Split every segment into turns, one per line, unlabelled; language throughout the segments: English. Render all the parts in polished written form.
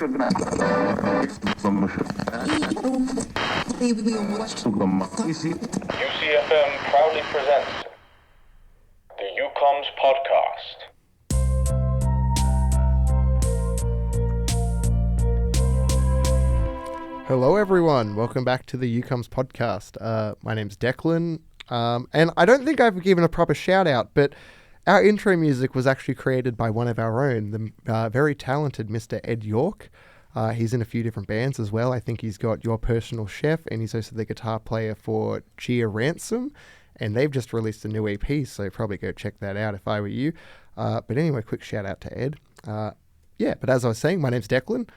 UCFM proudly presents the UCOMMS podcast.
Hello everyone, welcome back to the UCOMMS podcast. My name's Declan, and I don't think I've given a proper shout out, but our intro music was actually created by one of our own, the very talented Mr. Ed York. He's in a few different bands as well. I think he's got Your Personal Chef, and he's also the guitar player for Gia Ransom, and they've just released a new EP, so probably go check that out if I were you. But anyway, quick shout out to Ed. But as I was saying, my name's Declan.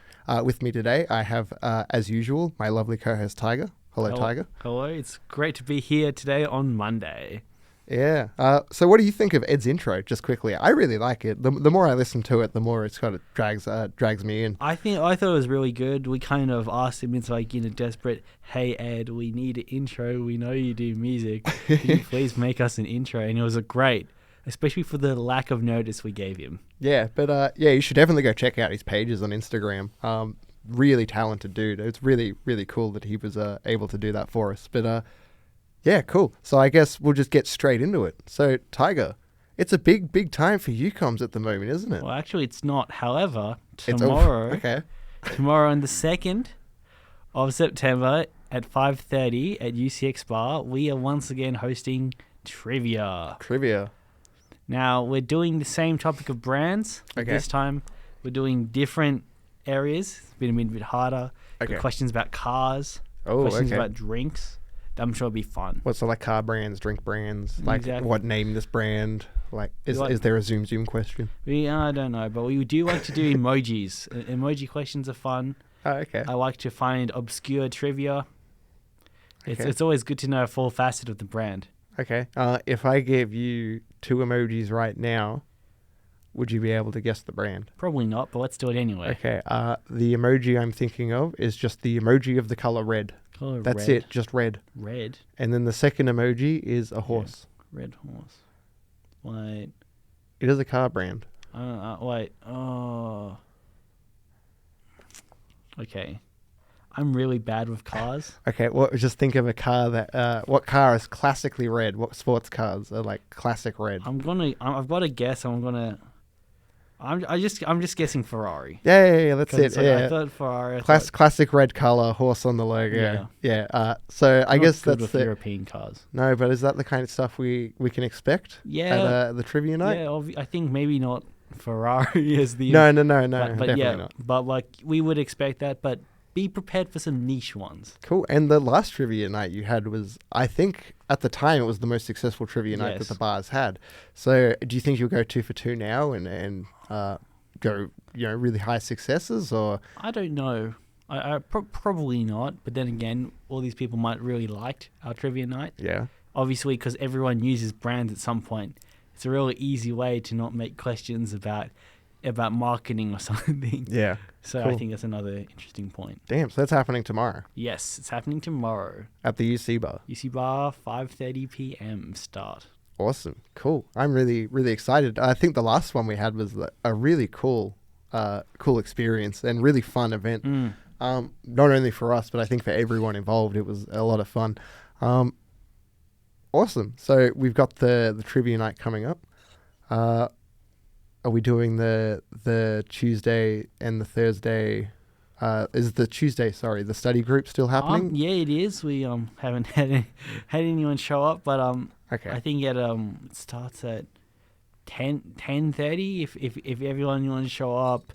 With me today, I have, as usual, my lovely co-host Taiga. Hello, Taiga.
Hello, it's great to be here today on Monday.
Yeah. So what do you think of Ed's intro, just quickly? I really like it. The more I listen to it, the more it's kind of drags me in.
I thought it was really good. We kind of asked him, it's like, desperate, hey Ed, we need an intro. We know you do music. Can you please make us an intro? And it was great, especially for the lack of notice we gave him. Yeah,
but you should definitely go check out his pages on Instagram. Really talented dude. It's really, really cool that he was able to do that for us. But yeah, cool. So I guess we'll just get straight into it. So, Taiga, it's a big time for UCOMMS at the moment, isn't it?
Well, actually, it's not. However, tomorrow, tomorrow on the 2nd of September at 5:30 at UCX Bar, we are once again hosting Trivia. Now, we're doing the same topic of brands. Okay. This time, we're doing different areas. It's been a bit harder. Okay. Questions about cars. Questions about drinks. I'm sure it'll be fun.
What's like car brands, drink brands? Like exactly. What name this brand? Like, is there a Zoom question?
I don't know, but we do like to do emojis. Emoji questions are fun.
Oh, okay.
I like to find obscure trivia. It's always good to know a full facet of the brand.
Okay. If I gave you 2 emojis right now, would you be able to guess the brand?
Probably not, but let's do it anyway.
Okay. The emoji I'm thinking of is just the emoji of the color red. That's it, just red.
Red.
And then the second emoji is a horse.
Red horse. Wait.
It is a car brand.
Wait. Oh. Okay. I'm really bad with cars.
Okay, well, just think of a car that. What car is classically red? What sports cars are like classic red?
I've got to guess. I'm just guessing Ferrari.
Yeah, that's it.
I thought Ferrari.
Classic red color, horse on the logo. Yeah. So I guess that's
the European cars.
No, but is that the kind of stuff we can expect?
Yeah.
At the trivia night.
Yeah, I think maybe not Ferrari as the.
No.
But
definitely not.
But like we would expect that, but be prepared for some niche ones.
Cool. And the last trivia night you had was, I think, at the time, it was the most successful trivia night that the bars had. So do you think you'll go 2 for 2 now and go, really high successes, or?
I don't know. I probably not. But then again, all these people might really liked our trivia night.
Yeah.
Obviously, because everyone uses brands at some point. It's a really easy way to not make questions about marketing or something.
Yeah.
So cool. I think that's another interesting point.
Damn, so that's happening tomorrow.
Yes, it's happening tomorrow.
At the UC Bar.
UC Bar, 5:30 p.m. start.
Awesome. Cool. I'm really, really excited. I think the last one we had was a really cool experience and really fun event. Not only for us, but I think for everyone involved, it was a lot of fun. Awesome. So we've got the trivia night coming up. Are we doing the Tuesday and the Thursday? Is the Tuesday, the study group still happening?
Yeah, it is. We haven't had anyone show up, but
okay.
I think it starts at 10:30. If everyone wants to show up,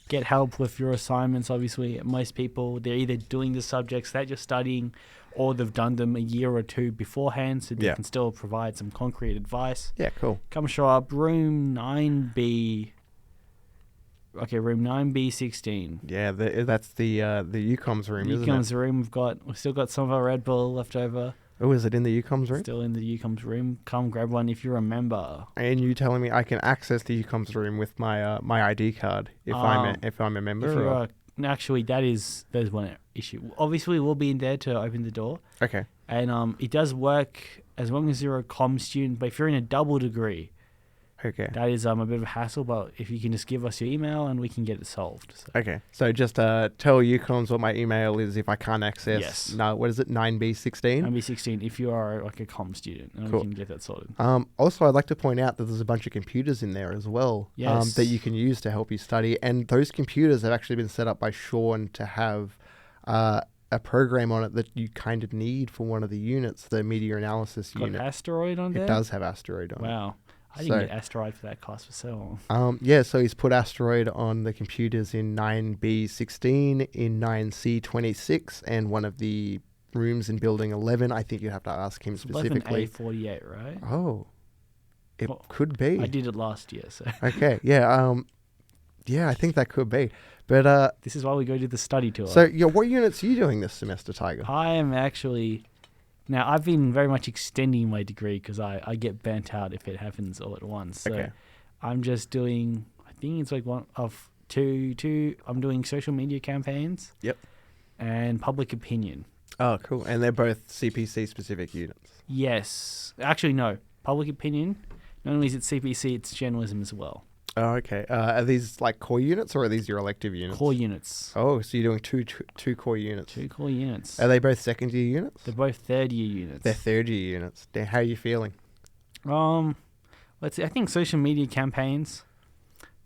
get help with your assignments. Obviously, most people, they're either doing the subjects that you're studying, or they've done them a year or two beforehand, so they can still provide some concrete advice.
Yeah, cool.
Come show up, room 9B. Okay, room 9B16.
Yeah, that's the UCOMMS room, isn't it?
UCOMMS room. We've still got some of our Red Bull left over.
Oh, is it in the UCOMMS room?
Still in the UCOMMS room. Come grab one if you're a member.
And you telling me I can access the UCOMMS room with my my ID card if I'm a member?
Actually, there's one issue. Obviously, we'll be in there to open the door.
Okay.
And it does work as long as you're a comm student. But if you're in a double degree,
Okay.
That is a bit of a hassle, but if you can just give us your email and we can get it solved. So.
Okay. So just tell UCOMMS what my email is if I can't access.
Yes.
No, what is it? 9B16?
9B16 if you are like a comm student, and
Cool.
we can get that sorted.
Also, I'd like to point out that there's a bunch of computers in there as well.
Yes.
That you can use to help you study. And those computers have actually been set up by Sean to have a program on it that you kind of need for one of the units, the media analysis
Got
unit.
Asteroid on there?
It does have Asteroid on it.
Wow. I didn't get Asteroid for that class for so long.
Yeah, so he's put Asteroid on the computers in 9B16, in 9C26, and one of the rooms in Building 11. I think you have to ask him specifically.
11A48, right?
Oh, it could be.
I did it last year, so.
Okay, yeah. Yeah, I think that could be. But
this is why we go to the study tour.
So, what units are you doing this semester, Taiga?
I am actually... Now, I've been very much extending my degree because I get burnt out if it happens all at once. So
okay.
I'm just doing... I think it's like one of two... I'm doing social media campaigns.
Yep.
And public opinion.
Oh, cool. And they're both CPC-specific units?
Yes. Actually, no. Public opinion. Not only is it CPC, it's journalism as well.
Oh, okay. Are these like core units or are these your elective units?
Core units.
Oh, so you're doing two core units.
2 core units.
Are they both second year units?
They're both third year units.
They're third year units. How are you feeling?
Let's see. I think social media campaigns.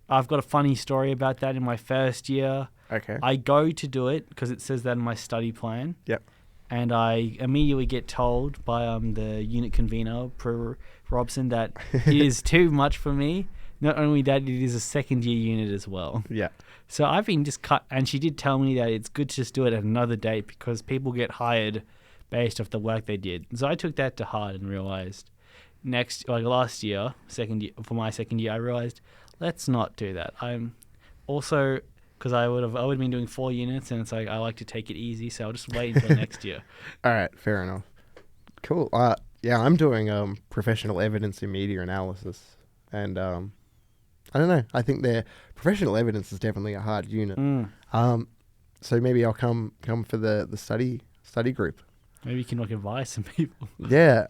I've got a funny story about that in my first year.
Okay.
I go to do it because it says that in my study plan.
Yep.
And I immediately get told by the unit convener, Pro Robson, that it is too much for me. Not only that, it is a second year unit as well.
Yeah.
So I've been just cut, and she did tell me that it's good to just do it at another date because people get hired based off the work they did. So I took that to heart and realized last year, for my second year, I realized let's not do that. I'm also, because I would have been doing 4 units, and it's like I like to take it easy, so I'll just wait until next year.
All right, fair enough. Cool. Yeah, I'm doing professional evidence in media analysis, and I don't know. I think their professional evidence is definitely a hard unit. So maybe I'll come for the study group.
Maybe you can advise some people.
Yeah.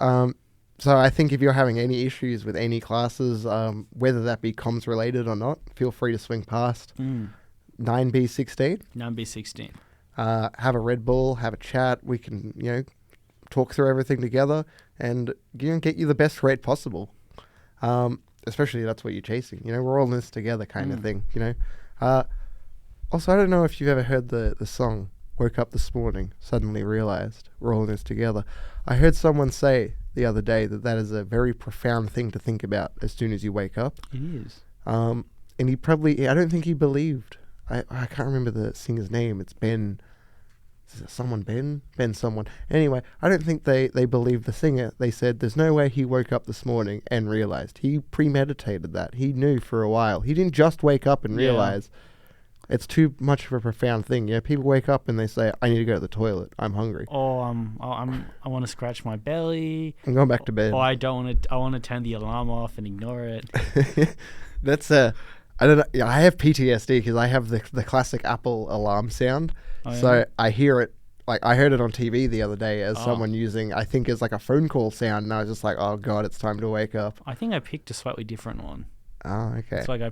So I think if you're having any issues with any classes, whether that be comms related or not, feel free to swing past 9B16.
9B16.
Have a Red Bull, have a chat. We can talk through everything together and get you the best rate possible. Especially that's what you're chasing. We're all in this together kind of thing, Also, I don't know if you've ever heard the song, Woke Up This Morning, Suddenly Realized, We're All in This Together. I heard someone say the other day that is a very profound thing to think about as soon as you wake up.
It is.
And I don't think he believed. I can't remember the singer's name. It's Ben... Is it someone Ben? Ben someone. Anyway, I don't think they believed the singer. They said there's no way he woke up this morning and realized. He premeditated that. He knew for a while. He didn't just wake up and realize. It's too much of a profound thing. People wake up and they say, I need to go to the toilet. I'm hungry.
Or I want to scratch my belly.
I'm going back to bed.
Or I want to turn the alarm off and ignore it.
That's I don't know. Yeah, I have PTSD because I have the classic Apple alarm sound. Oh, yeah. So I hear it, I heard it on TV the other day as someone using, I think, as like a phone call sound, and I was just like, oh God, it's time to wake up.
I think I picked a slightly different one.
Oh, okay.
It's like I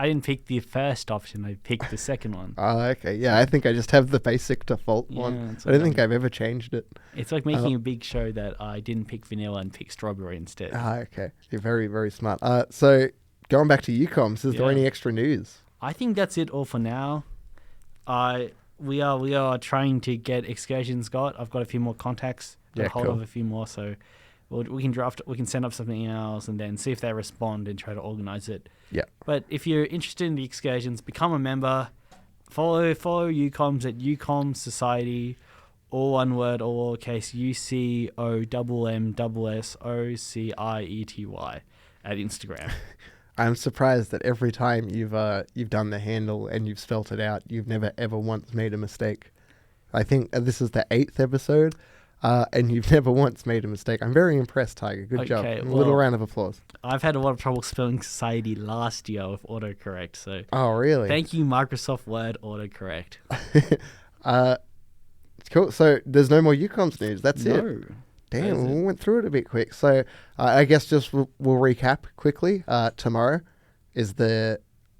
didn't pick the first option, I picked the second one.
Oh, okay. Yeah, I think I just have the basic default one. I don't think I've ever changed it.
It's like making a big show that I didn't pick vanilla and picked strawberry instead.
Ah, okay. You're very, very smart. So going back to UCOMMS, is there any extra news?
I think that's it all for now. We are trying to get excursions got. I've got a few more contacts. Got hold of a few more, so we can send up something else and then see if they respond and try to organize it.
Yeah. But
if you're interested in the excursions, become a member. Follow UCOMMS at UCOMMS Society, all one word, all lowercase, UCOMMSSOCIETY at Instagram.
I'm surprised that every time you've done the handle and you've spelt it out, you've never ever once made a mistake. I think this is the 8th episode, and you've never once made a mistake. I'm very impressed, Tiger. Good job. A little round of applause.
I've had a lot of trouble spelling society last year with autocorrect, so...
Oh, really?
Thank you, Microsoft Word autocorrect.
Cool. So there's no more UCOMMS news. That's it.
No.
Damn, we went through it a bit quick. So I guess just we'll recap quickly. Tomorrow is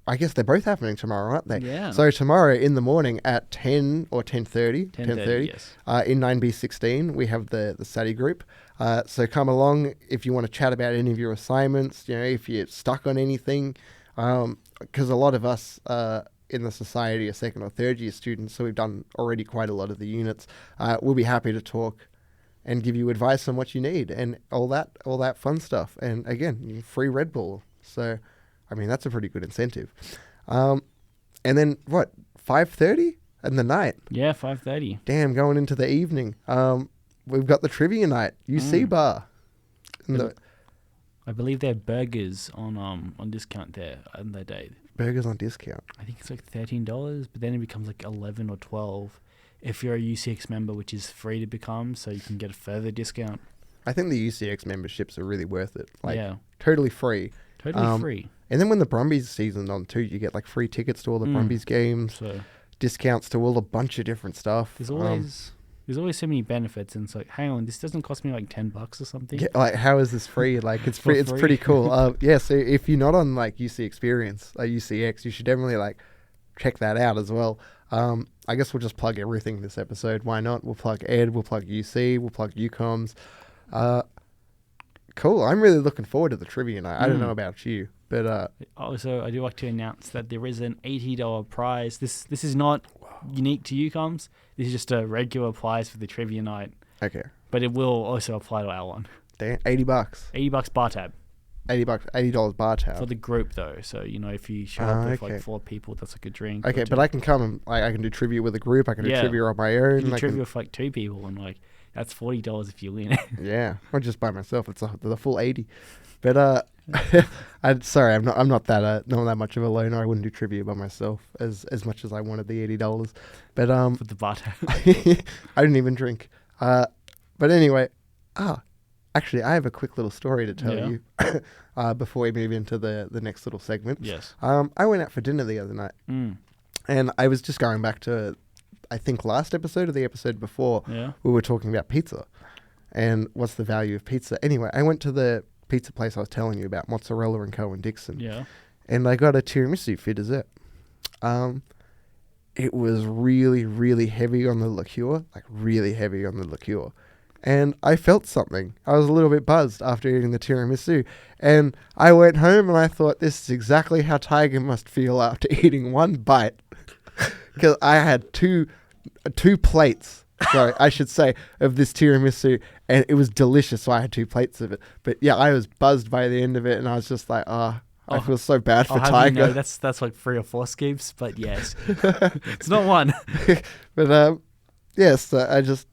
I guess they're both happening tomorrow, aren't they?
Yeah.
So tomorrow in the morning at 10 or 10:30, 10:30,
yes.
In 9B16, we have the study group. So come along if you want to chat about any of your assignments, if you're stuck on anything, because a lot of us in the society are second or third year students, so we've done already quite a lot of the units. We'll be happy to talk and give you advice on what you need and all that fun stuff. And again, free Red Bull. So I mean, that's a pretty good incentive. And then, 5:30 in the night?
Yeah, 5:30.
Damn, going into the evening. We've got the trivia night, UC bar.
I believe they have burgers on discount there on that day.
Burgers on discount?
I think it's like $13, but then it becomes like 11 or 12 if you're a UCX member, which is free to become, so you can get a further discount.
I think the UCX memberships are really worth it.
Yeah.
Totally free.
Totally free.
And then when the Brumbies season's on too, you get like free tickets to all the Brumbies games,
So
discounts to all a bunch of different stuff.
there's always so many benefits, and it's like, hang on, this doesn't cost me like $10 or something.
Yeah, like, how is this free? Like, it's free. It's
free?
pretty cool. Yeah. So if you're not on like UC Experience, UCX, you should definitely like check that out as well. I guess we'll just plug everything this episode. Why not? We'll plug Ed. We'll plug UC. We'll plug UCOMMS. Cool. I'm really looking forward to the trivia night. I don't know about you, but
Also, I do like to announce that there is an $80 prize. This is not unique to UCOMMS. This is just a regular prize for the trivia night.
Okay.
But it will also apply to our one.
Damn, $80.
$80 bar tab.
$80 bar tab.
For the group, though. So, if you show up with like 4 people, that's like a drink.
Okay, but I can come and I can do trivia with a group. I can do trivia on my own.
You can trivia with like 2 people, and like that's $40 if you win.
Yeah, or just by myself. It's the full 80. But I'm not that much of a loner. I wouldn't do trivia by myself as much as I wanted the $80. But
For the bar tab.
I didn't even drink. But anyway, actually, I have a quick little story to tell you before we move into the next little segment.
Yes.
I went out for dinner the other night, and I was just going back to, I think, last episode or the episode before, we were talking about pizza and what's the value of pizza. Anyway, I went to the pizza place I was telling you about, Mozzarella and Co. in Dixon.
Yeah.
And I got a tiramisu for dessert. It was really, really heavy on the liqueur, And I felt something. I was a little bit buzzed after eating the tiramisu. And I went home and I thought, this is exactly how Taiga must feel after eating one bite. Because I had two plates, sorry, I should say, of this tiramisu. And it was delicious, so I had 2 plates of it. But yeah, I was buzzed by the end of it. And I was just like, I feel so bad for Taiga.
That's like 3 or 4 scoops, but yes. It's not one.
But yes, I just,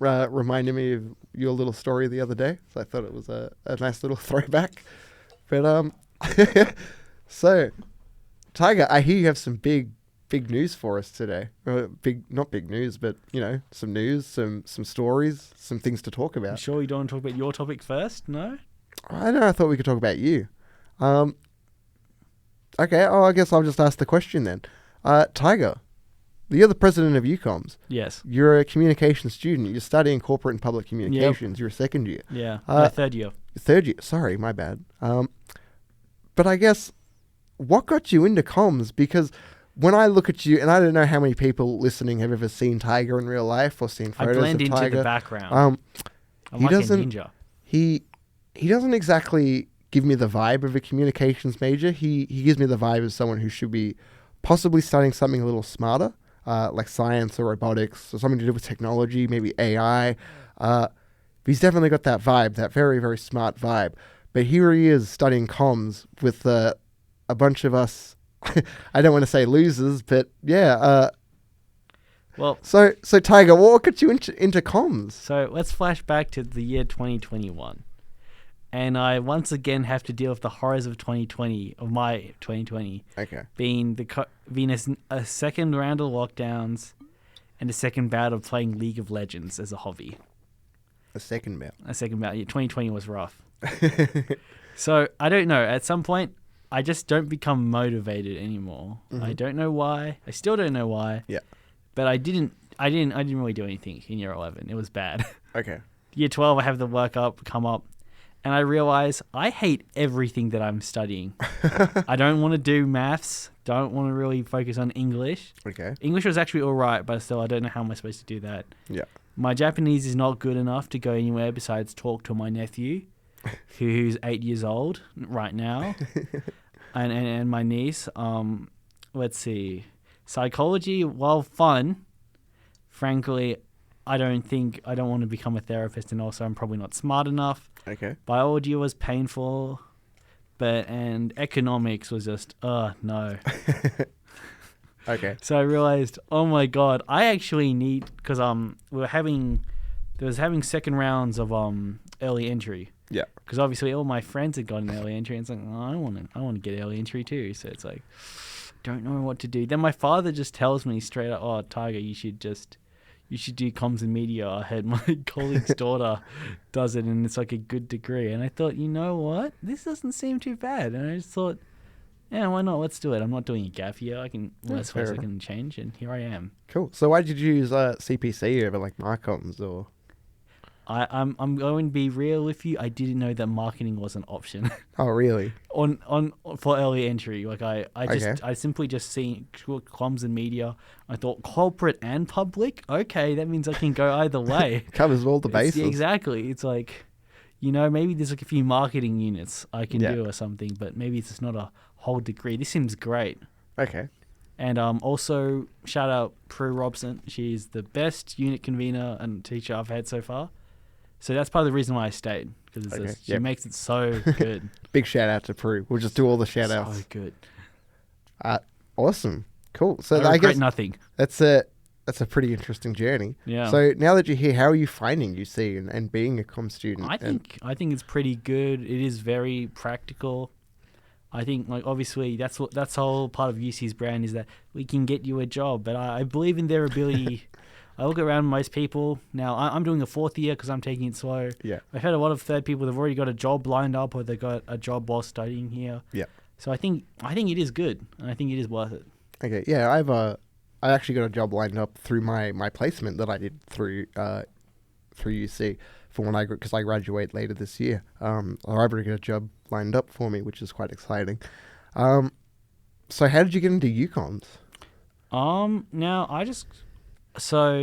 reminded me of your little story the other day. So I thought it was a nice little throwback. But so, Taiga, I hear you have some big news for us today. Not big news, but some news, some stories, some things to talk about.
You sure you don't want to talk about your topic first? No?
I know. I thought we could talk about you. Okay. Oh, I guess I'll just ask the question then. Taiga, you're the president of UCOMMS.
Yes.
You're a communication student. You're studying corporate and public communications. Yep. You're a second year.
Yeah. No, third year.
Third year. Sorry, my bad. But I guess, what got you into comms? Because when I look at you, and I don't know how many people listening have ever seen Taiga in real life or seen photos of Taiga.
I blend into the background. I'm like a ninja.
He doesn't exactly give me the vibe of a communications major. He gives me the vibe of someone who should be possibly studying something a little smarter, like science or robotics or something to do with technology, maybe AI. He's definitely got that vibe, that very, very smart vibe. But here he is studying comms with a bunch of us. I don't want to say losers, but yeah.
Well,
so Taiga, what got you into comms?
So let's flash back to the year 2021, and I once again have to deal with the horrors of 2020, of my 2020.
Okay.
Being a second round of lockdowns, and a second bout of playing League of Legends as a hobby.
A second bout.
Yeah, 2020 was rough. So I don't know. At some point, I just don't become motivated anymore. Mm-hmm. I don't know why. I still don't know why.
Yeah.
But I didn't really do anything in year 11. It was bad.
Okay.
year 12, I have the work come up, and I realize I hate everything that I'm studying. I don't want to do maths. Don't want to really focus on English.
Okay.
English was actually all right, but still, I don't know how am I supposed to do that.
Yeah.
My Japanese is not good enough to go anywhere besides talk to my nephew, who's 8 years old right now, and my niece. Let's see. Psychology, while fun, frankly, I don't want to become a therapist, and also I'm probably not smart enough.
Okay.
Biology was painful, and economics was just, no.
Okay.
So I realized, oh my God, I actually need, because there was having second rounds of early entry.
Yeah.
Because obviously all my friends had gotten early entry, and it's like, I want to get early entry too. So it's like, don't know what to do. Then my father just tells me straight up, oh, Taiga, you should do comms and media. I heard my colleague's daughter does it, and it's like a good degree. And I thought, you know what? This doesn't seem too bad. And I just thought, yeah, why not? Let's do it. I'm not doing a gap year. I can less ways I can change, and here I am.
Cool. So why did you use CPC over like Marcoms or?
I'm going to be real with you. I didn't know that marketing was an option.
Oh, really?
on for early entry, like I simply just seen comms and media. I thought corporate and public. Okay, that means I can go either way.
Covers all the bases.
Exactly. It's like, maybe there's like a few marketing units I can do or something, but maybe it's just not a whole degree. This seems great.
Okay.
And also shout out Prue Robson. She's the best unit convener and teacher I've had so far. So that's part of the reason why I stayed, because she makes it so good.
Big shout out to Prue. We'll just do all the shout outs.
So good.
Awesome. Cool. So
I regret
guess
nothing.
That's a pretty interesting journey.
Yeah.
So now that you're here, how are you finding UC and being a comm student?
I think it's pretty good. It is very practical. I think, like, obviously that's whole part of UC's brand, is that we can get you a job, but I believe in their ability. I look around most people now. I'm doing a fourth year because I'm taking it slow.
Yeah.
I've had a lot of third people that've already got a job lined up, or they got a job while studying here.
Yeah.
So I think it is good, and I think it is worth it.
Okay. Yeah. I actually got a job lined up through my placement that I did through UC for because I graduate later this year. I've already got a job lined up for me, which is quite exciting. So how did you get into UCOMMS?
Now So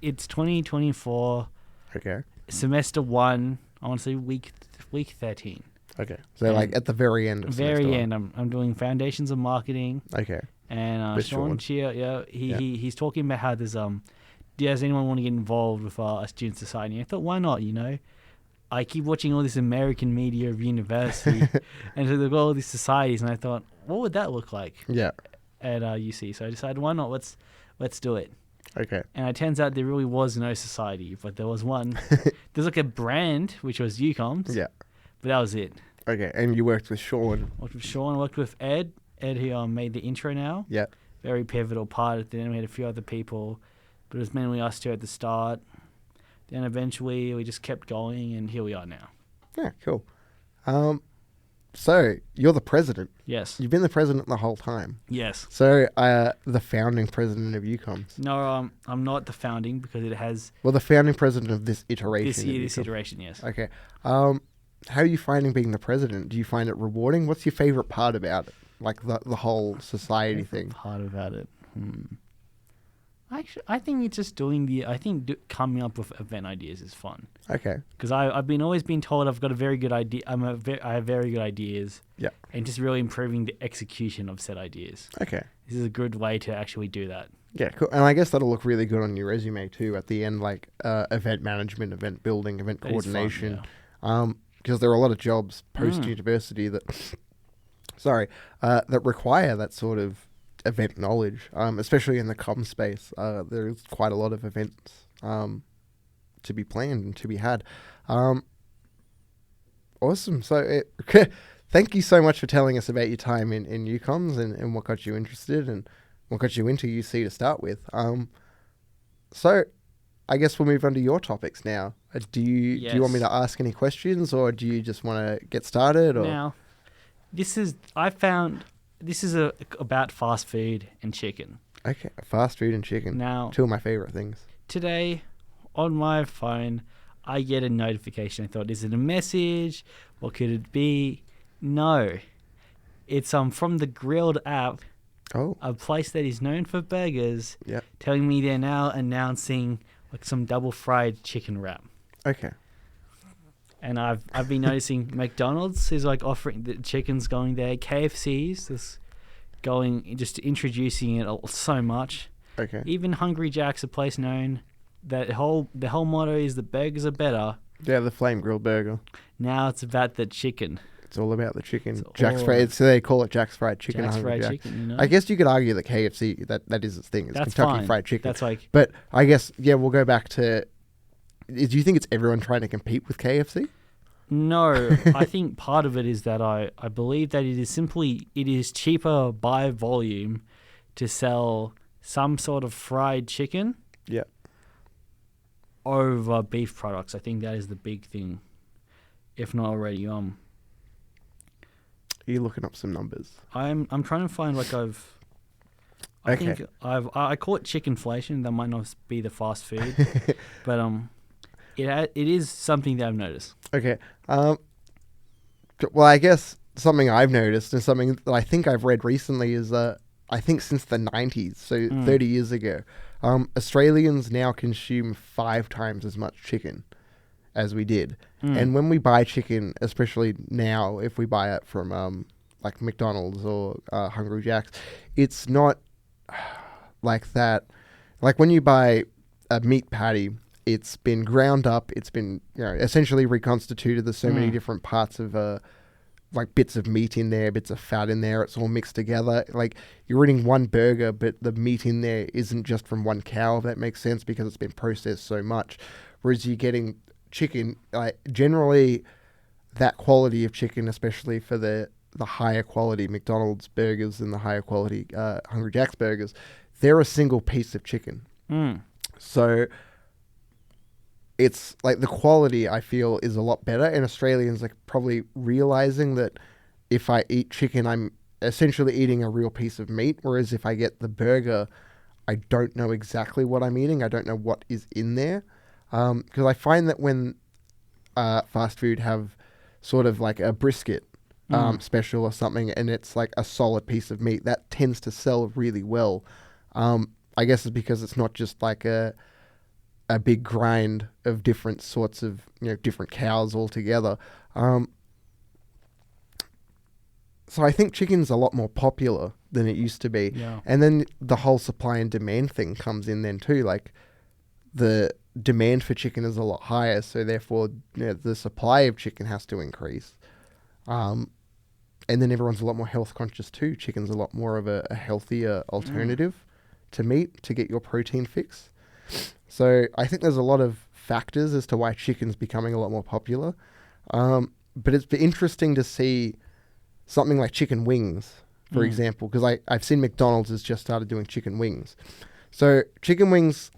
it's 2024.
Okay.
Semester 1. I want to say week 13.
Okay. So like at the very end of semester 1.
I'm doing foundations of marketing.
Okay.
And Sean Chia, he's talking about how there's does anyone want to get involved with a student society? I thought, why not? I keep watching all this American media of university, and so they've got all these societies, and I thought, what would that look like?
Yeah.
At UC, so I decided, why not? Let's do it.
Okay.
And it turns out there really was no society, but there was one. There's like a brand, which was UCOMMS.
Yeah.
But that was it.
Okay, and you worked with Sean.
Worked with Ed. Ed, who made the intro now.
Yeah. Very
pivotal part. Then we had a few other people, but it was mainly us two at the start. Then eventually we just kept going, and here we are now.
Yeah, cool. So you're the president.
Yes.
You've been the president the whole time.
Yes.
So the founding president of UCOMMS.
No, I'm not the founding, because it has.
Well, the founding president of this iteration.
This iteration, yes.
Okay. How are you finding being the president? Do you find it rewarding? What's your favorite part about it? Like the whole society thing.
Part about it. Actually, I think it's just coming up with event ideas is fun.
Okay.
Because I've always been told I've got a very good idea. I have very good ideas.
Yeah.
And just really improving the execution of said ideas.
Okay.
This is a good way to actually do that.
Yeah, cool. And I guess that'll look really good on your resume too at the end, like event management, event building, event coordination. Because there are a lot of jobs post-university that require that sort of event knowledge, especially in the comm space. There's quite a lot of events to be planned and to be had. Awesome. So thank you so much for telling us about your time in UCOMMS and what got you interested and what got you into UC to start with. So I guess we'll move on to your topics now. Do you want me to ask any questions, or do you just want to get started? Or?
Now, this is about fast food and chicken.
Okay, fast food and chicken.
Now,
two of my favorite things.
Today, on my phone, I get a notification. I thought, is it a message? What could it be? No. It's from the Grilled app, a place that is known for burgers, telling me they're now announcing like some double fried chicken wrap.
Okay.
And I've been noticing McDonald's is like offering the chicken's going there. KFC's just introducing it so much.
Okay.
Even Hungry Jack's, a place known that the whole motto is the burgers are better.
Yeah, the flame grilled burger.
Now it's about the chicken.
It's all about the chicken. Jack's fried. So they call it Jack's fried chicken.
Jack's fried
Jack.
chicken. You know?
I guess you could argue that KFC that is its thing. It's
That's
Kentucky
fine.
Fried Chicken.
That's like.
But I guess we'll go back to. Do you think it's everyone trying to compete with KFC?
No, I think part of it is that I believe that it is cheaper by volume to sell some sort of fried chicken.
Yeah.
Over beef products. I think that is the big thing, if not already.
Are you looking up some numbers?
I'm trying to find like I think I call it chickenflation. That might not be the fast food, but it is something that I've noticed.
Okay. Well, I guess something I've noticed and something that I think I've read recently is I think since the 90s, so 30 years ago, Australians now consume 5 times as much chicken as we did. And when we buy chicken, especially now, if we buy it from like McDonald's or Hungry Jack's, it's not like that. Like when you buy a meat patty, it's been ground up. It's been essentially reconstituted. There's so many different parts of like bits of meat in there, bits of fat in there. It's all mixed together. Like you're eating one burger, but the meat in there isn't just from one cow. If that makes sense, because it's been processed so much. Whereas you're getting chicken, like generally that quality of chicken, especially for the higher quality McDonald's burgers and the higher quality Hungry Jack's burgers, they're a single piece of chicken. So it's like the quality, I feel, is a lot better, and Australians like probably realizing that if I eat chicken, I'm essentially eating a real piece of meat, whereas if I get the burger, I don't know exactly what I'm eating. I don't know what is in there, because I find that when fast food have sort of like a brisket special or something, and it's like a solid piece of meat, that tends to sell really well. I guess it's because it's not just like a big grind of different sorts of, different cows all together. So I think chicken's a lot more popular than it used to be.
Yeah.
And then the whole supply and demand thing comes in then too. Like the demand for chicken is a lot higher, so therefore the supply of chicken has to increase. And then everyone's a lot more health conscious too. Chicken's a lot more of a healthier alternative to meat to get your protein fix. So I think there's a lot of factors as to why chicken's becoming a lot more popular. But it's been interesting to see something like chicken wings, for example, because I've seen McDonald's has just started doing chicken wings. So chicken wings,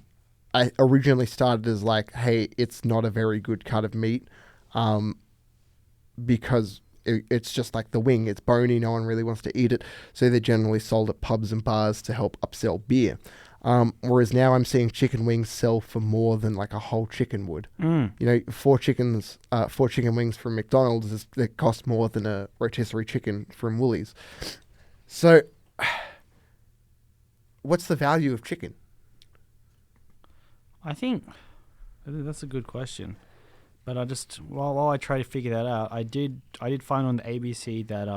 I originally started as like, hey, it's not a very good cut of meat because it's just like the wing. It's bony. No one really wants to eat it. So they're generally sold at pubs and bars to help upsell beer. Whereas now I'm seeing chicken wings sell for more than like a whole chicken would. 4 chicken wings from McDonald's that cost more than a rotisserie chicken from Woolies. So, what's the value of chicken?
I think that's a good question, but I just while I try to figure that out, I did find on the ABC that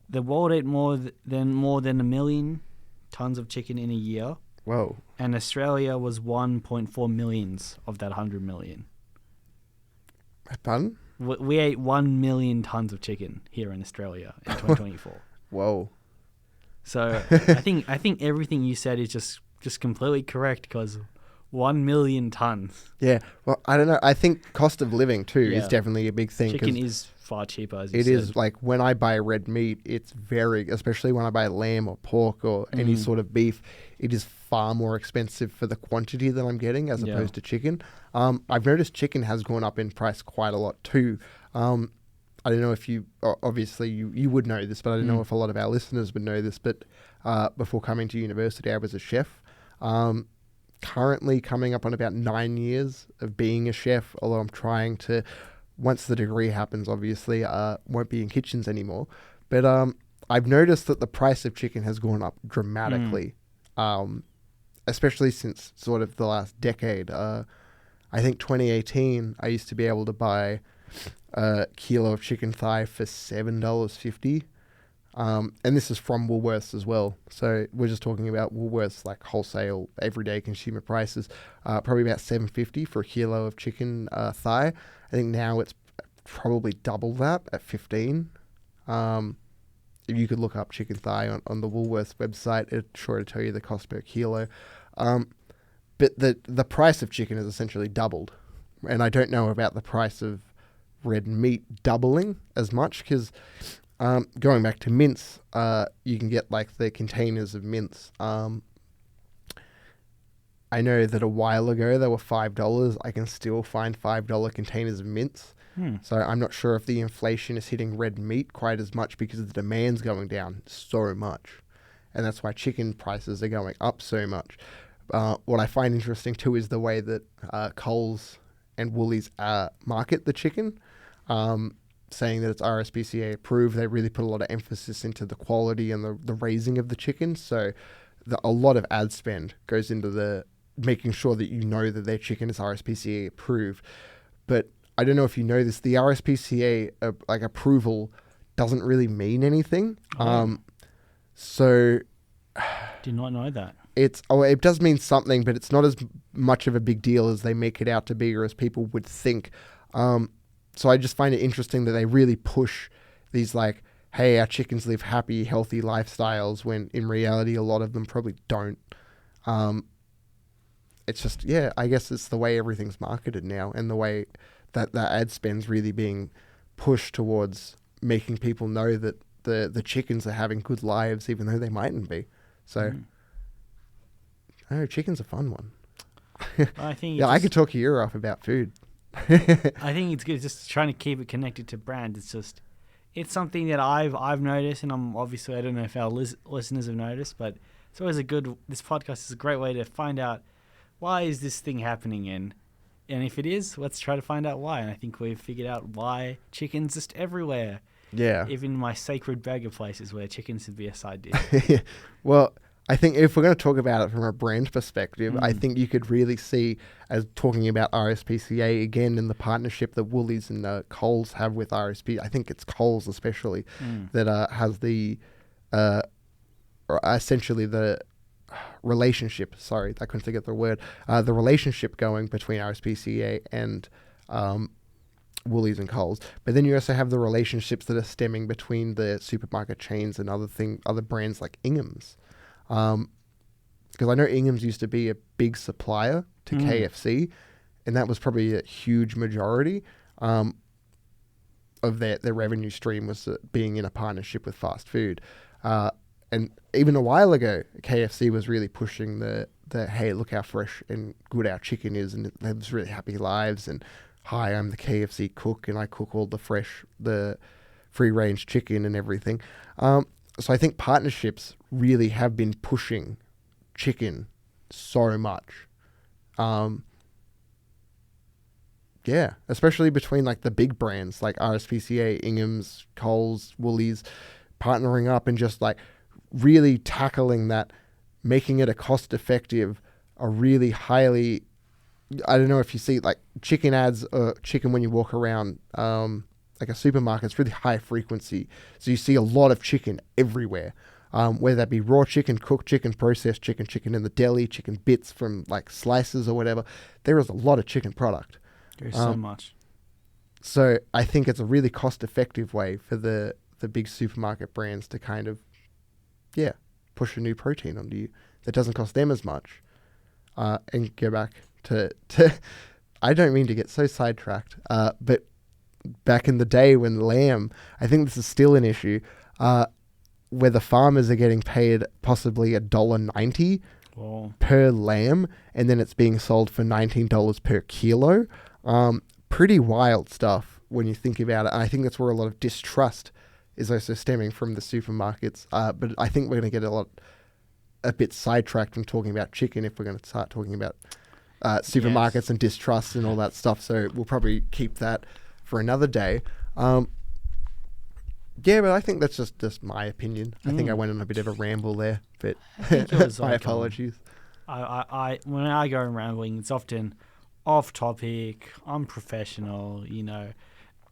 the world ate more than 1 million tons of chicken in a year.
Whoa.
And Australia was 1.4 millions of that 100 million.
Pardon?
We ate 1 million tons of chicken here in Australia in 2024.
Whoa.
So I think everything you said is just completely correct, because 1 million tons.
Yeah. Well, I don't know. I think cost of living too is definitely a big thing.
Chicken is far cheaper, as you said.
It is, like when I buy red meat, it's especially when I buy lamb or pork or any sort of beef, it is far more expensive for the quantity that I'm getting as opposed to chicken. I've noticed chicken has gone up in price quite a lot too. I don't know if obviously you would know this, but I don't know if a lot of our listeners would know this, but before coming to university, I was a chef. currently coming up on about 9 years of being a chef, although I'm trying to, once the degree happens, obviously, won't be in kitchens anymore. But I've noticed that the price of chicken has gone up dramatically, especially since sort of the last decade. I think 2018, I used to be able to buy a kilo of chicken thigh for $7.50. And this is from Woolworths as well. So we're just talking about Woolworths, like wholesale, everyday consumer prices. Probably about $7.50 for a kilo of chicken thigh. I think now it's probably double that at $15. If you could look up chicken thigh on the Woolworths website, it's sure to tell you the cost per kilo. But the price of chicken has essentially doubled. And I don't know about the price of red meat doubling as much, because going back to mince, you can get like the containers of mince. I know that a while ago they were $5. I can still find $5 containers of mince. So I'm not sure if the inflation is hitting red meat quite as much because the demand's going down so much. And that's why chicken prices are going up so much. What I find interesting too is the way that Coles and Woolies market the chicken, saying that it's RSPCA approved. They really put a lot of emphasis into the quality and the raising of the chicken. So a lot of ad spend goes into the making sure that you know that their chicken is RSPCA approved. But I don't know if you know this, the RSPCA approval doesn't really mean anything. So
did not know that.
It does mean something, but it's not as much of a big deal as they make it out to be, or as people would think. So I just find it interesting that they really push these like, hey, our chickens live happy, healthy lifestyles, when in reality a lot of them probably don't. It's just, yeah, I guess it's the way everything's marketed now, and the way that ad spend's really being pushed towards making people know that the chickens are having good lives, even though they mightn't be. So, I don't know, chicken's a fun one.
I think
I could talk your ear off about food.
I think it's good just trying to keep it connected to brand. It's something that I've noticed, and I don't know if our listeners have noticed, but it's always this podcast is a great way to find out why is this thing happening, and if it is, let's try to find out why. And I think we've figured out why chicken's just everywhere.
Yeah.
Even my sacred burger places where chicken should be a side dish.
Well, I think if we're going to talk about it from a brand perspective, I think you could really see, as talking about RSPCA again, in the partnership that Woolies and Coles have with RSP. I think it's Coles especially that has the essentially the relationship. Sorry, I couldn't think of the word. The relationship going between RSPCA and Woolies and Coles. But then you also have the relationships that are stemming between the supermarket chains and other brands like UCOMMS. Because I know UCOMMS used to be a big supplier to KFC, and that was probably a huge majority of their revenue stream was being in a partnership with fast food. And even a while ago, KFC was really pushing the hey, look how fresh and good our chicken is, and they have really happy lives, and hi, I'm the KFC cook, and I cook all the free-range chicken and everything. So I think partnerships really have been pushing chicken so much. Yeah, especially between like the big brands like RSPCA, UCOMMS, Coles, Woolies, partnering up and just like really tackling that, making it a cost-effective, a really highly, I don't know if you see like chicken ads or chicken when you walk around like a supermarket, it's really high frequency. So you see a lot of chicken everywhere, whether that be raw chicken, cooked chicken, processed chicken, chicken in the deli, chicken bits from like slices or whatever. There is a lot of chicken product.
There's so much.
So I think it's a really cost-effective way for the big supermarket brands to kind of, push a new protein onto you that doesn't cost them as much. And go back to I don't mean to get so sidetracked, but back in the day when lamb, I think this is still an issue, where the farmers are getting paid possibly $1.90 per lamb, and then it's being sold for $19 per kilo. Pretty wild stuff when you think about it. And I think that's where a lot of distrust is also stemming from the supermarkets. But I think we're going to get a bit sidetracked from talking about chicken if we're going to start talking about supermarkets and distrust and all that stuff. So we'll probably keep that for another day. Yeah, but I think that's just my opinion. I think I went on a bit of a ramble there, but my apologies.
I when I go rambling, it's often off topic, unprofessional,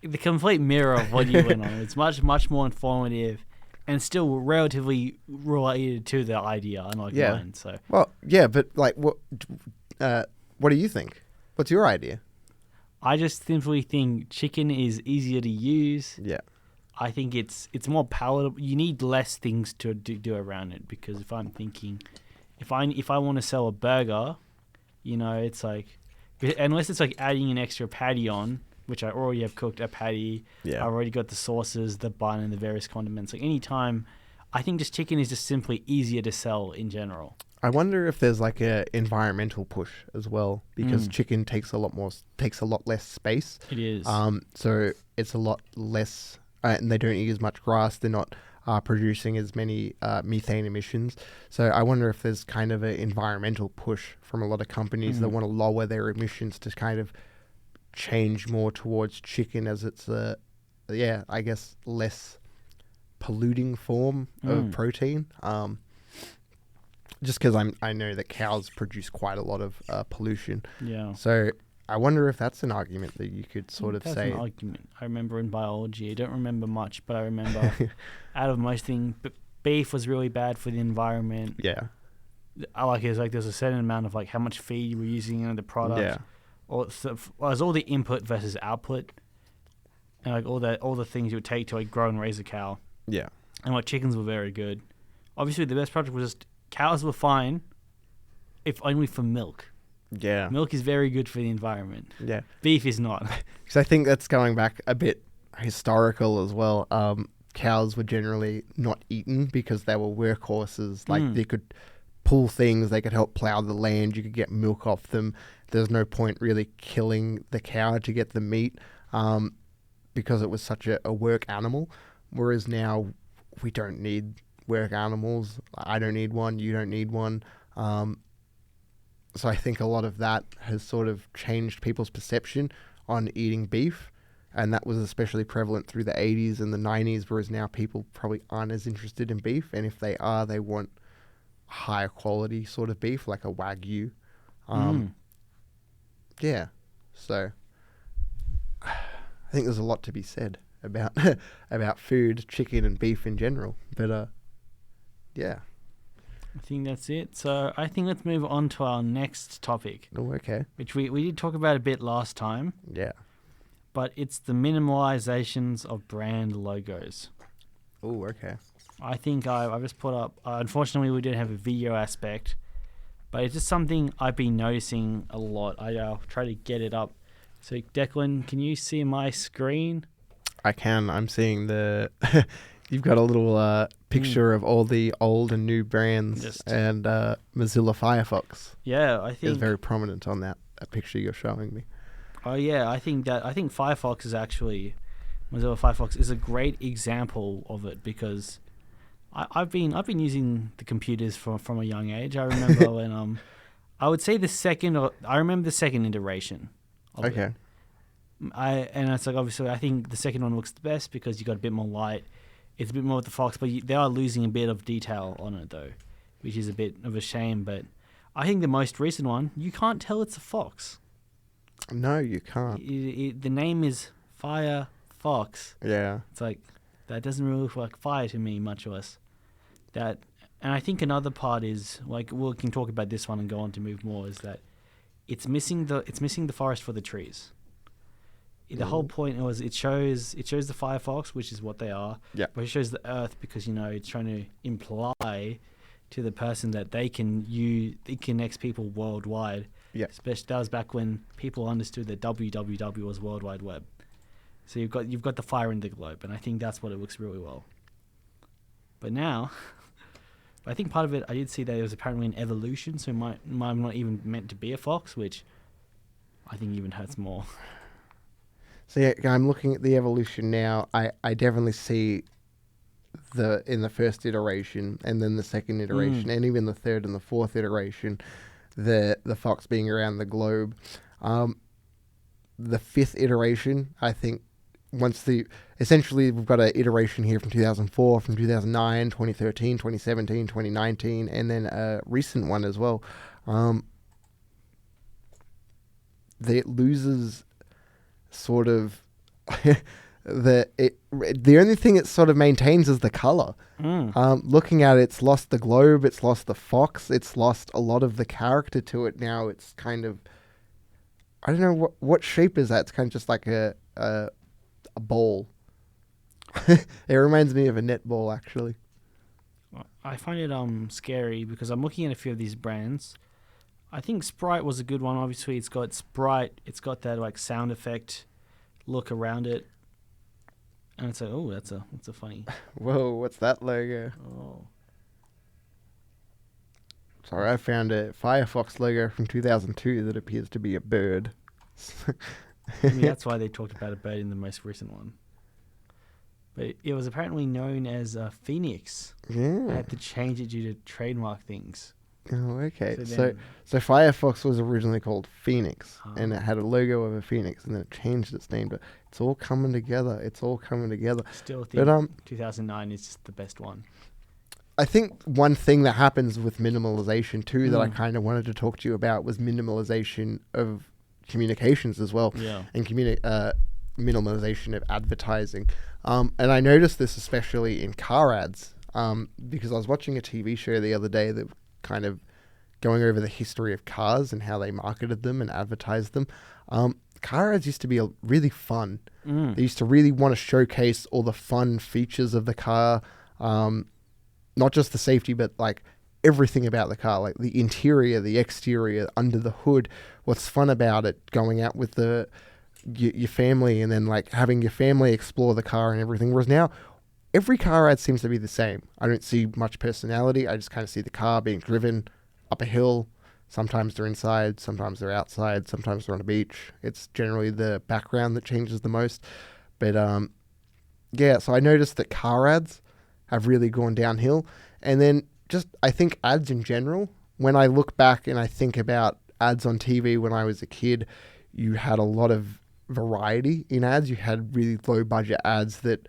the complete mirror of what you went on. It's much more informative and still relatively related to the idea, unlike mine. So
well, yeah, but like, what do you think? What's your idea?
I just simply think chicken is easier to use.
Yeah.
I think it's more palatable. You need less things to do around it, because if I'm thinking, if I want to sell a burger, it's like, unless it's like adding an extra patty on, which I already have cooked a patty.
Yeah.
I've already got the sauces, the bun, and the various condiments. Like anytime, I think just chicken is just simply easier to sell in general.
I wonder if there's like a environmental push as well, because chicken takes a lot less space.
It is.
So it's a lot less, and they don't eat as much grass. They're not producing as many methane emissions. So I wonder if there's kind of an environmental push from a lot of companies that want to lower their emissions to kind of change more towards chicken, as it's I guess less polluting form of protein. Just because I know that cows produce quite a lot of pollution.
Yeah.
So I wonder if that's an argument that you could sort of say.
That's an argument. I remember in biology, I don't remember much, but I remember out of most things, beef was really bad for the environment.
Yeah.
I like it. It's like there's a certain amount of like how much feed you were using in the product.
Yeah.
Or there's all the input versus output, and like all the things you would take to like grow and raise a cow.
Yeah.
And like chickens were very good. Obviously, the best product was just cows were fine, if only for milk.
Yeah.
Milk is very good for the environment.
Yeah.
Beef is not.
Because I think that's going back a bit historical as well. Cows were generally not eaten because they were workhorses. Like they could pull things, they could help plow the land, you could get milk off them. There's no point really killing the cow to get the meat because it was such a work animal. Whereas now we don't need work animals. I don't need one, you don't need one. So I think a lot of that has sort of changed people's perception on eating beef. And that was especially prevalent through the 80s and the 90s, whereas now people probably aren't as interested in beef. And if they are, they want higher quality sort of beef, like a Wagyu. Yeah. So I think there's a lot to be said about about food, chicken and beef in general. But yeah.
I think that's it. So I think let's move on to our next topic.
Oh, okay.
Which we did talk about a bit last time.
Yeah.
But it's the minimalizations of brand logos.
Oh, okay.
I think I just put up, unfortunately we didn't have a video aspect, but it's just something I've been noticing a lot. I'll try to get it up. So Declan, can you see my screen?
I can. I'm seeing you've got a little picture of all the old and new brands and Mozilla Firefox.
Yeah, I think
is very prominent on that picture you're showing me.
Oh yeah, I think Firefox is actually, Mozilla Firefox is a great example of it, because I've been using the computers from a young age. I remember when I would say I remember the second iteration of it. And it's like, obviously I think the second one looks the best because you got a bit more light. It's a bit more with the fox, but they are losing a bit of detail on it though, which is a bit of a shame. But I think the most recent one, you can't tell it's a fox.
No, you can't.
The name is Firefox.
Yeah.
It's like, that doesn't really look like fire to me, much less. And I think another part is, like, we can talk about this one and go on to move more, is that it's missing the forest for the trees. The whole point was it shows the Firefox, which is what they are.
Yeah.
But it shows the Earth because it's trying to imply to the person that it connects people worldwide.
Yeah.
Especially that was back when people understood that www was World Wide Web. So you've got the fire in the globe, and I think that's what it looks really well. But now, I think part of it, I did see that there was apparently an evolution, so it might not even meant to be a fox, which I think even hurts more.
So yeah, I'm looking at the evolution now. I definitely see in the first iteration, and then the second iteration, and even the third and the fourth iteration, the fox being around the globe. The fifth iteration, I think, essentially we've got an iteration here from 2004, from 2009, 2013, 2017, 2019, and then a recent one as well. It loses sort of the only thing it sort of maintains is the color. Looking at it, it's lost the globe, it's lost the fox, it's lost a lot of the character to it. Now it's kind of, I don't know what shape is that. It's kind of just like a ball. It reminds me of a netball, actually.
I find it scary because I'm looking at a few of these brands. I think Sprite was a good one. Obviously, it's got Sprite. It's got that like sound effect look around it, and it's like, oh, that's a funny.
Whoa, what's that logo?
Oh,
sorry, I found a Firefox logo from 2002 that appears to be a bird.
Maybe that's why they talked about a bird in the most recent one. But it was apparently known as Phoenix.
Yeah.
I had to change it due to trademark things.
Oh, okay. So Firefox was originally called Phoenix, and it had a logo of a phoenix, and then it changed its name. But it's all coming together.
Still think 2009 is just the best one.
I think one thing that happens with minimalization too that I kind of wanted to talk to you about was minimalization of communications as well.
Yeah.
And minimalization of advertising. And I noticed this especially in car ads, because I was watching a TV show the other day that kind of going over the history of cars and how they marketed them and advertised them. Car ads used to be really fun. They used to really want to showcase all the fun features of the car, not just the safety, but like everything about the car, like the interior, the exterior, under the hood, what's fun about it, going out with your family, and then like having your family explore the car and everything. Whereas now, every car ad seems to be the same. I don't see much personality. I just kind of see the car being driven up a hill. Sometimes they're inside, sometimes they're outside, sometimes they're on a beach. It's generally the background that changes the most. But yeah, so I noticed that car ads have really gone downhill. And then just, I think ads in general, when I look back and I think about ads on TV when I was a kid, you had a lot of variety in ads. You had really low budget ads that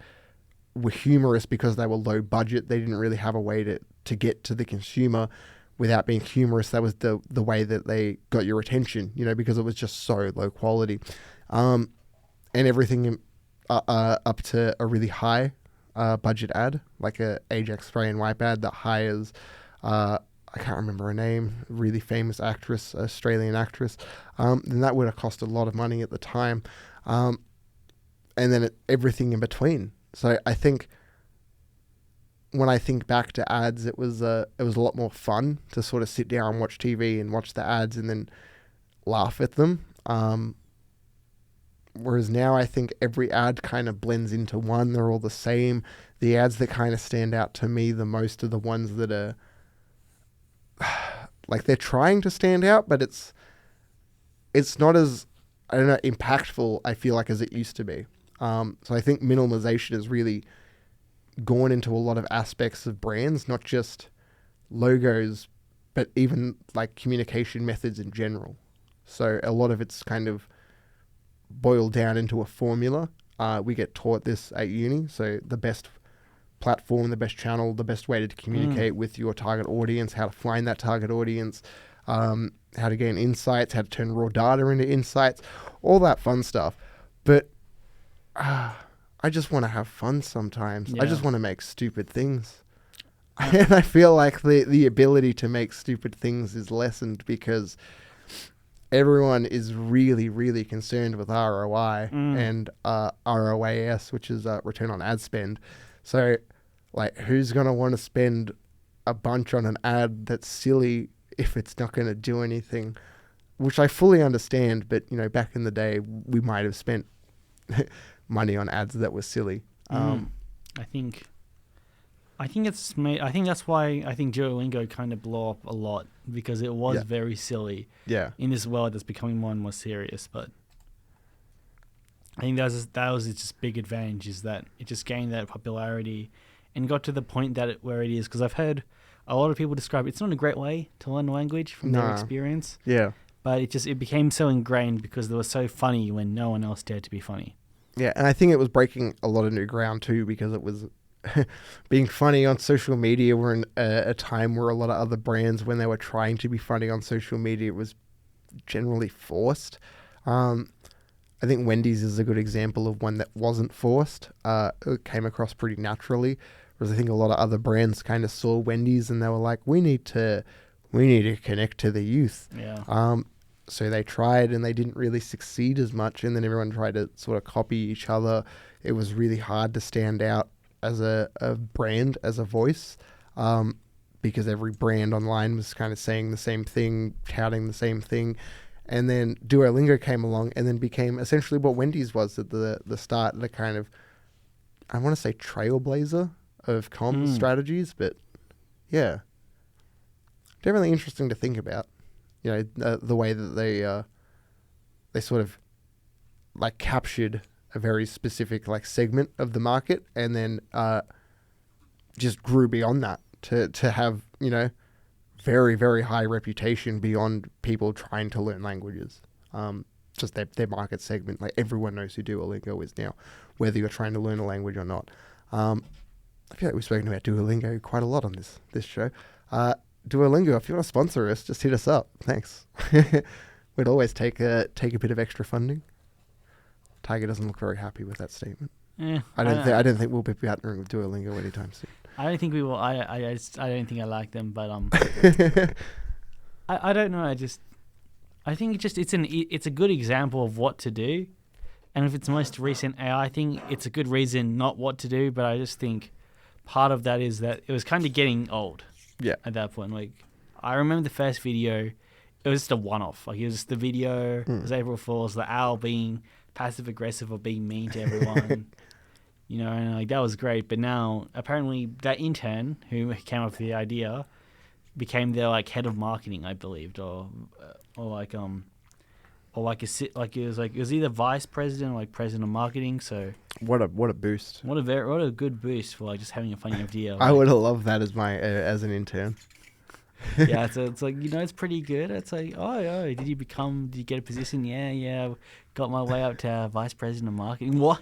were humorous because they were low budget. They didn't really have a way to get to the consumer without being humorous. That was the way that they got your attention, because it was just so low quality. And everything up to a really high budget ad, like a Ajax spray and wipe ad that hires, I can't remember her name, really famous actress, Australian actress. Then that would have cost a lot of money at the time. And then everything in between. So I think when I think back to ads, it was a lot more fun to sort of sit down and watch TV and watch the ads and then laugh at them. Whereas now I think every ad kind of blends into one. They're all the same. The ads that kind of stand out to me the most are the ones that are like they're trying to stand out, but it's not as, I don't know, impactful, I feel like, as it used to be. So I think minimalization has really gone into a lot of aspects of brands, not just logos, but even like communication methods in general. So a lot of it's kind of boiled down into a formula. We get taught this at uni. So the best platform, the best channel, the best way to communicate with your target audience, how to find that target audience, how to gain insights, how to turn raw data into insights, all that fun stuff. But I just want to have fun sometimes. Yeah. I just want to make stupid things. And I feel like the ability to make stupid things is lessened because everyone is really, really concerned with ROI and ROAS, which is return on ad spend. So, like, who's going to want to spend a bunch on an ad that's silly if it's not going to do anything? Which I fully understand, but, back in the day, we might have spent money on ads that were silly.
I think it's made. I think that's why I think Duolingo kind of blew up a lot because it was very silly.
Yeah.
In this world that's becoming more and more serious, but I think that was its just big advantage is that it just gained that popularity, and got to the point where it is, because I've heard a lot of people describe it's not a great way to learn a language from their experience.
Yeah.
But it became so ingrained because they were so funny when no one else dared to be funny.
Yeah, and I think it was breaking a lot of new ground too, because it was being funny on social media. We're in a time where a lot of other brands, when they were trying to be funny on social media, it was generally forced. I think Wendy's is a good example of one that wasn't forced. It came across pretty naturally, whereas I think a lot of other brands kind of saw Wendy's and they were like, we need to connect to the youth.
Yeah.
So they tried and they didn't really succeed as much, and then everyone tried to sort of copy each other. It was really hard to stand out as a brand, as a voice, because every brand online was kind of saying the same thing, touting the same thing. And then Duolingo came along and then became essentially what Wendy's was at the start, the kind of, I want to say, trailblazer of comms strategies. But yeah, definitely interesting to think about. You know, the way that they sort of like captured a very specific like segment of the market, and then just grew beyond that to have, you know, very, very high reputation beyond people trying to learn languages. Just their market segment, like everyone knows who Duolingo is now, whether you're trying to learn a language or not. I feel like we've spoken about Duolingo quite a lot on this show. Duolingo, if you want to sponsor us, just hit us up. Thanks. We'd always take a bit of extra funding. Taiga doesn't look very happy with that statement.
Yeah,
I don't think we'll be partnering with Duolingo anytime soon.
I don't think we will. I don't think I like them, but I don't know. I think it's a good example of what to do, and if it's most recent AI thing, it's a good reason not what to do. But I just think part of that is that it was kind of getting old.
Yeah.
At that point, like I remember the first video, it was just a one-off. Like it was just the video. It was April Fool's, the owl being passive aggressive or being mean to everyone. You know, and like that was great. But now apparently that intern who came up with the idea became their like head of marketing, I believed, or it was either vice president or like president of marketing. So
what a boost!
What a good boost for like just having a funny idea. Like,
I would have loved that as an intern.
Yeah, so it's like, you know, it's pretty good. It's like, oh, did you get a position? Yeah, got my way up to vice president of marketing. What?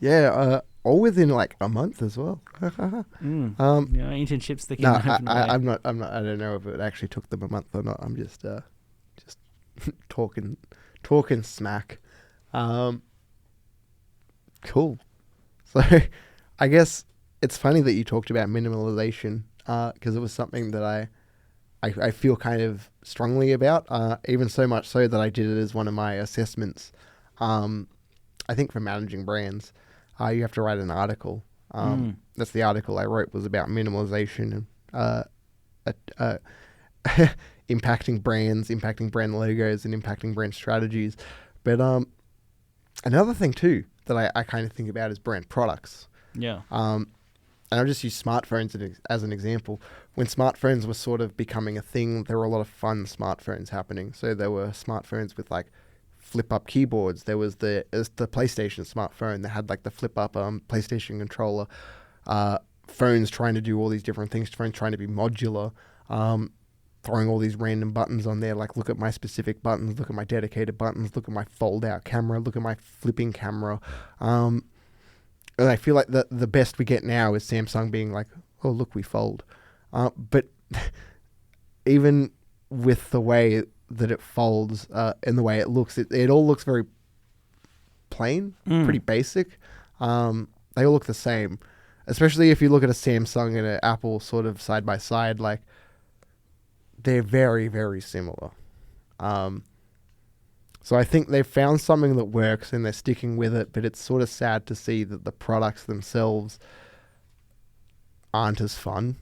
Yeah, all within like a month as well.
You know, internships.
I'm not. I don't know if it actually took them a month or not. I'm just talking smack. Cool. So, I guess it's funny that you talked about minimalisation, because it was something that I feel kind of strongly about, even so much so that I did it as one of my assessments. I think for managing brands, you have to write an article. That's the article I wrote, was about minimalisation and impacting brands, impacting brand logos, and impacting brand strategies. But another thing too that I kind of think about is brand products.
Yeah.
And I'll just use smartphones as an example. When smartphones were sort of becoming a thing, there were a lot of fun smartphones happening. So there were smartphones with like flip-up keyboards. There was the PlayStation smartphone that had like the flip-up PlayStation controller. Phones trying to do all these different things. Phones trying to be modular. Throwing all these random buttons on there, like look at my specific buttons, look at my dedicated buttons, look at my fold-out camera, look at my flipping camera. And I feel like the best we get now is Samsung being like, oh, look, we fold. But even with the way that it folds and the way it looks, it all looks very plain, pretty basic. They all look the same, especially if you look at a Samsung and an Apple sort of side by side, like they're very, very similar. So I think they've found something that works and they're sticking with it, but it's sort of sad to see that the products themselves aren't as fun.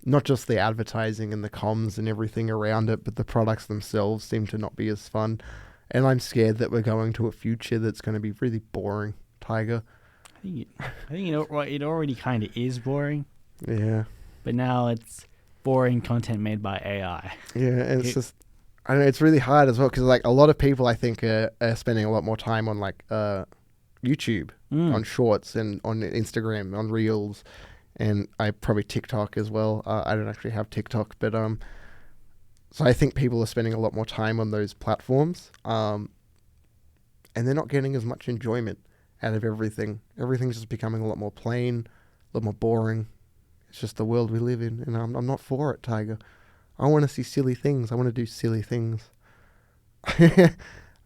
Not just the advertising and the comms and everything around it, but the products themselves seem to not be as fun. And I'm scared that we're going to a future that's going to be really boring, Taiga.
I think it already kind of is boring.
Yeah.
But now it's boring content made by AI.
Yeah, and it's just... I don't know, it's really hard as well, because like a lot of people I think are spending a lot more time on like YouTube, on Shorts, and on Instagram, on Reels, and I probably TikTok as well. I don't actually have TikTok, but so I think people are spending a lot more time on those platforms, and they're not getting as much enjoyment out of everything. Everything's just becoming a lot more plain, a lot more boring. It's just the world we live in, and I'm not for it, Taiga. I want to see silly things. I want to do silly things. I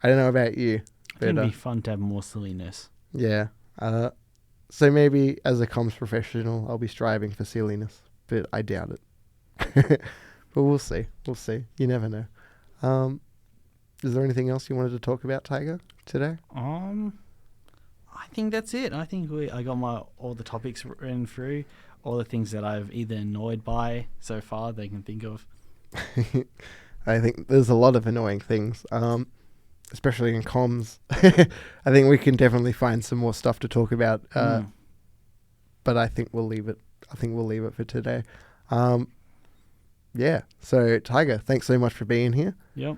don't know about you.
But, it'd be fun to have more silliness.
Yeah. So maybe as a comms professional, I'll be striving for silliness, but I doubt it. But we'll see. We'll see. You never know. Is there anything else you wanted to talk about, Taiga, today?
I think that's it. I think I got all the topics written through, all the things that I've either annoyed by so far they can think of.
I think there's a lot of annoying things, especially in comms. I think we can definitely find some more stuff to talk about, but I think we'll leave it. I think we'll leave it for today. Yeah. So, Taiga, thanks so much for being here.
Yep.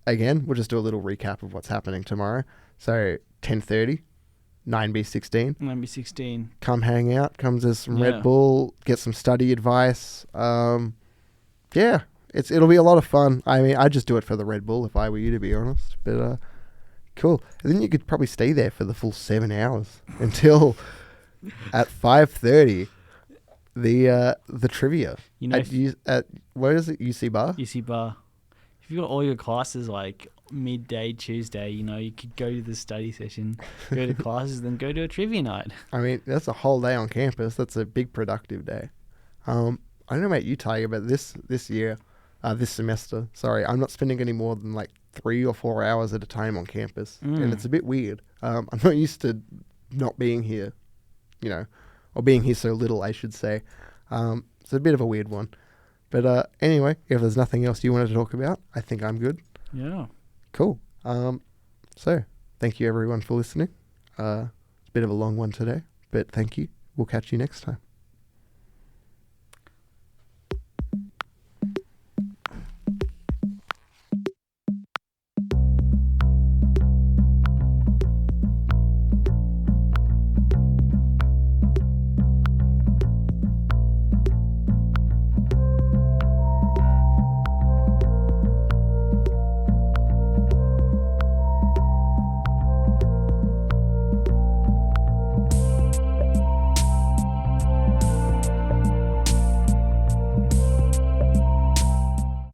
Again, we'll just do a little recap of what's happening tomorrow. So, 10:30, 9B16.
9B16.
Come hang out. Come to some Red Bull. Get some study advice. Yeah. It'll be a lot of fun. I mean, I'd just do it for the Red Bull if I were you, to be honest. But cool. And then you could probably stay there for the full 7 hours until at 5:30 the trivia.
You know,
at where is it? UC Bar.
UC Bar. If you've got all your classes like midday Tuesday, you could go to the study session, go to classes, then go to a trivia night.
I mean, that's a whole day on campus. That's a big productive day. I don't know about you, Tiger, but this semester, sorry, I'm not spending any more than like 3 or 4 hours at a time on campus, and it's a bit weird. I'm not used to not being here, or being here so little, I should say. It's a bit of a weird one. But anyway, if there's nothing else you wanted to talk about, I think I'm good.
Yeah.
Cool. So, thank you everyone for listening. It's a bit of a long one today, but thank you. We'll catch you next time.